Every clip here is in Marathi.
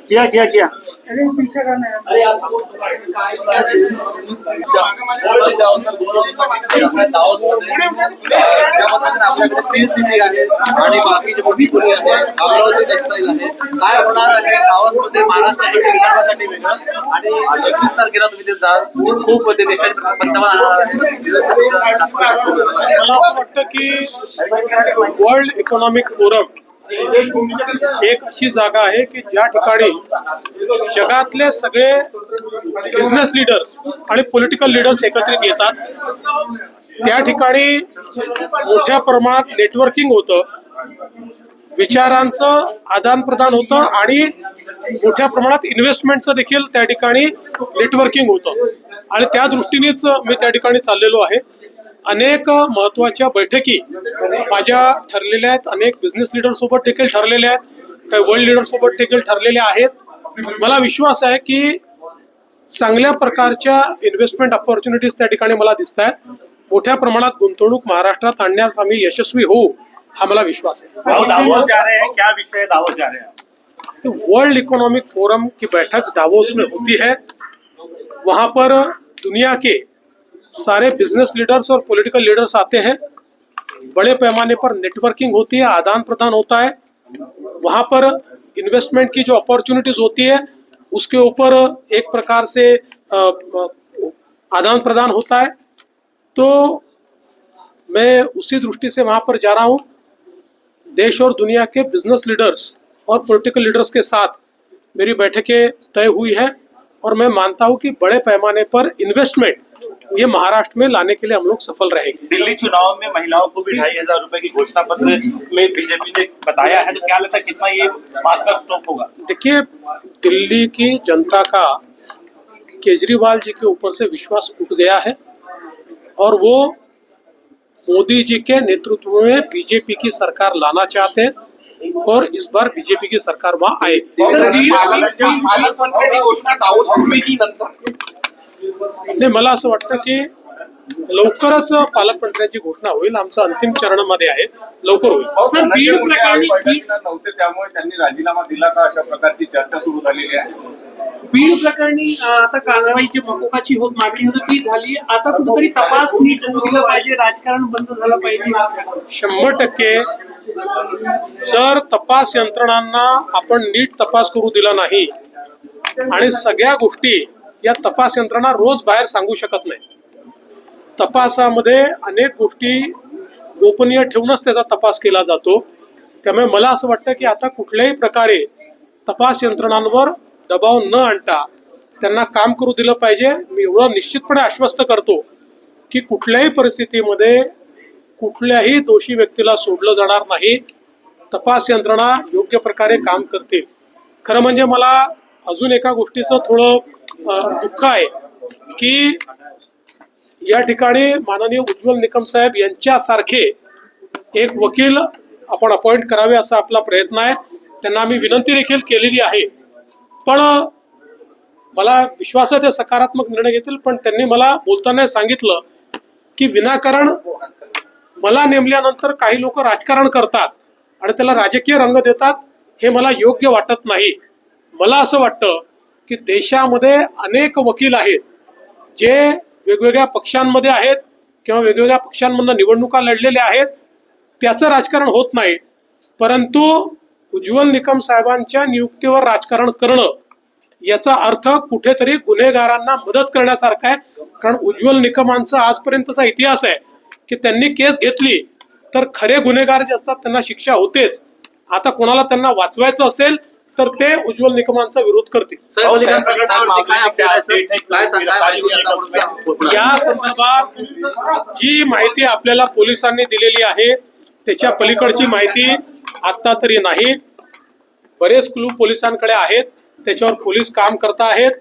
किया किया किया अरे पीछे करना है। आपल्याकडे स्टील सिटी आहे आणि बाकीचे मोठी पुणे आहे, अमरावती टेक्सटाईल आहे. काय होणार आहे दावोसमध्ये महाराष्ट्रासाठी विदर्भासाठी वेगळं आणि 21 तारखेला तुम्ही ते जाल. खूप ते देशाचे पंतप्रधान मला असं वाटतं की वर्ल्ड इकॉनॉमिक फोरम एक अशी जागा आहे की ज्या ठिकाणी जगातले सगळे बिझनेस लीडर्स आणि पॉलिटिकल लीडर्स एकत्रित येतात. त्या ठिकाणी मोठ्या प्रमाणात नेटवर्किंग होतं, विचारांचं आदान प्रदान होतं आणि मोठ्या प्रमाणात इन्व्हेस्टमेंटचं देखील त्या ठिकाणी नेटवर्किंग होतं. आणि त्या दृष्टीनेच मी त्या ठिकाणी चाललेलो आहे. अनेक महत्वाच्या बैठकी माझ्या ठरलेल्या आहेत, अनेक बिझनेस लीडर सोबत देखील ठरलेल्या आहेत, काही वर्ल्ड लीडर सोबत देखील ठरलेल्या आहेत. मला विश्वास आहे की चांगल्या प्रकारच्या इन्व्हेस्टमेंट अपॉर्च्युनिटीज त्या ठिकाणी मला दिसत आहेत. मोठ्या प्रमाणात गुंतवणूक महाराष्ट्रात आणण्यास आम्ही यशस्वी होऊ हा मला विश्वास है। दावोस जा रहे हैं, क्या विषय दावोस जा रहे हैं? वर्ल्ड इकोनॉमिक फोरम की बैठक दावोस में होती है। वहां पर दुनिया के सारे बिजनेस लीडर्स और पॉलिटिकल लीडर्स आते हैं। बड़े पैमाने पर नेटवर्किंग होती है, आदान प्रदान होता है। वहां पर इन्वेस्टमेंट की जो अपॉर्चुनिटीज होती है उसके ऊपर एक प्रकार से आदान प्रदान होता है। तो मैं उसी दृष्टि से वहां पर जा रहा हूं। देश और दुनिया के बिजनेस लीडर्स और पॉलिटिकल लीडर्स के साथ मेरी बैठकें तय हुई है और मैं मानता हूं कि बड़े पैमाने पर इन्वेस्टमेंट ये महाराष्ट्र में लाने के लिए हम लोग सफल रहेंगे। दिल्ली चुनाव में महिलाओं को भी 2500 रुपए की घोषणा पत्र में बीजेपी ने बताया है, तो क्या लगता है कितना ये मास्टर स्ट्रोक होगा? देखिए, दिल्ली की जनता का केजरीवाल जी के ऊपर से विश्वास उठ गया है और वो मोदी जी के नेतृत्व में बीजेपी की सरकार लाना चाहते हैं और इस बार बीजेपी की सरकार वहां आए। नाही, मला असं वाटतं की लवकरच पालकमंत्र्यांची घोषणा होईल। आमचं अंतिम चरणामध्ये आहे, लवकर होईल। सर, बीड प्रकरणी नव्हते त्यामुळे त्यांनी राजीनामा दिला का, अशा प्रकारची चर्चा सुरू झालेली आहे। बीड प्रकरणी आता कारवाईची मकोकाची होत मागणी होती ती झाली, आता कुठेतरी तपास नीट होऊ पाहिजे, राजकारण बंद झालं पाहिजे। 100% जर तपास यंत्रणांना आपण नीट तपास करू दिला नाही आणि सगळ्या गोष्टी या तपास यंत्रणा रोज बाहेर सांगू शकत नाही। तपासामध्ये अनेक गोष्टी गोपनीय ठेवूनच त्याचा तपास केला जातो। त्यामुळे मला असं वाटतं की आता कुठल्याही प्रकारे तपास यंत्रणांवर दबाव न आणता त्यांना काम करू दिलं पाहिजे। मी एवढं निश्चितपणे आश्वस्त करतो की कुठल्याही परिस्थितीमध्ये कुठल्याही दोषी व्यक्तीला सोडलं जाणार नाही। तपास यंत्रणा योग्य प्रकारे काम करतील। खरं म्हणजे मला अजून एका गोष्टीचं थोडं दुःख आहे की या ठिकाणी माननीय उज्ज्वल निकम साहेब यांच्यासारखे एक वकील आपण अपॉइंट करावे असा आपला प्रयत्न आहे। त्यांना आम्ही विनंती देखील केलेली आहे, पण मला विश्वास आहे ते सकारात्मक निर्णय घेतील। पण त्यांनी मला बोलताना सांगितलं की विनाकारण मला नेमल्यानंतर काही लोक राजकारण करतात आणि त्याला राजकीय रंग देतात, हे मला योग्य वाटत नाही। मला असं वाटतं की देशामध्ये अनेक वकील आहेत जे वेगवेगळ्या पक्षांमध्ये आहेत किंवा वेगवेगळ्या पक्षांमधून निवडणुका लढलेल्या आहेत, त्याचं राजकारण होत नाही। परंतु उज्ज्वल निकम साहेबांच्या नियुक्तीवर राजकारण करणं याचा अर्थ कुठेतरी गुन्हेगारांना मदत करण्यासारखा आहे। कारण उज्ज्वल निकमांचा आजपर्यंतचा इतिहास आहे की त्यांनी केस घेतली तर खरे गुन्हेगार जे असतात त्यांना शिक्षा होतेच। आता कोणाला त्यांना वाचवायचं असेल तर ते उज्ज्वल निकमांचा विरोध करतील। या संदर्भात जी माहिती आपल्याला पोलिसांनी दिलेली आहे त्याच्या पलीकडची माहिती आता तरी नाही। बरेच क्लू पोलिसांकडे आहेत, त्याच्यावर पोलीस काम करत आहेत।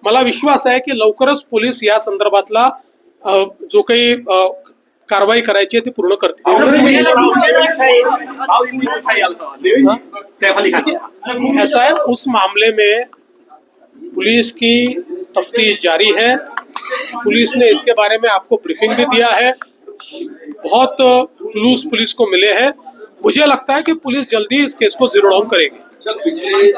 मला विश्वास आहे की लवकरच पोलीस या संदर्भातला जो काही कारवाई करायची है ती पूर्ण करते। ऐसा है, उस मामले में पुलिस की तफ्तीश जारी है। पुलिस ने इसके बारे में आपको ब्रीफिंग भी दिया है। बहुत क्लूज पुलिस को मिले हैं मुझे लगता है कि पुलिस जल्दी इस केस को जीरो डाउन करेगी। पिछले